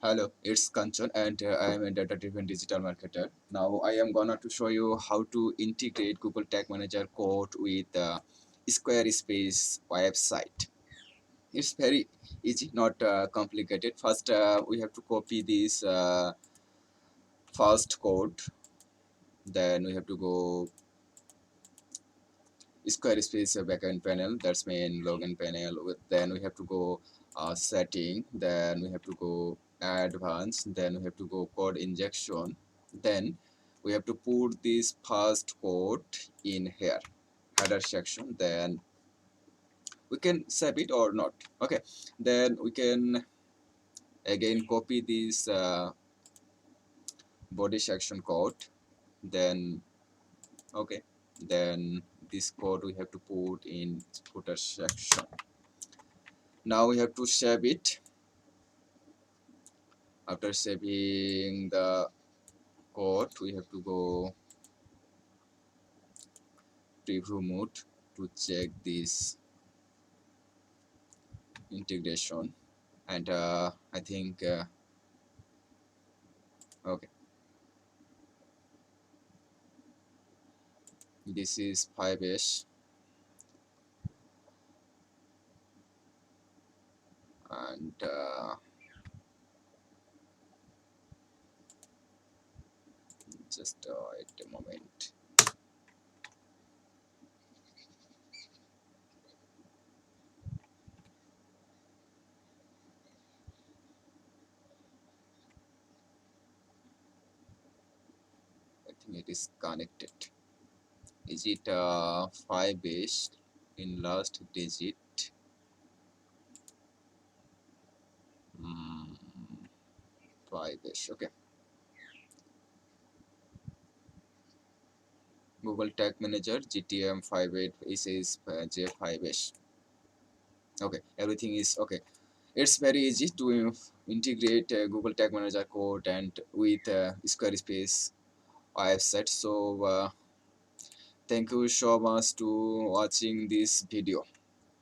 Hello, it's Kanchan and I am a data-driven digital marketer. Now I am gonna to show you how to integrate Google Tag Manager code with Squarespace website. It's very easy, not complicated. First, we have to copy this first code. Then we have to go Squarespace backend panel. That's main login panel. Then we have to go setting. Then we have to go advanced. Then we have to go code injection. Then we have to put this first code in here header section. Then we can save it or not. Okay. Then we can again copy this body section code. Then okay. Then this code we have to put in footer section. Now we have to save it. After saving the code, we have to go preview mode to check this integration. And I think okay, this is 5s, and just wait a moment. I think it is connected. Is it 5s in last digit? Mm, 5s. Okay. Google Tag Manager GTM58 is J5s. Okay, everything is okay. It's very easy to integrate Google Tag Manager code and with Squarespace website. So thank you so much to watching this video.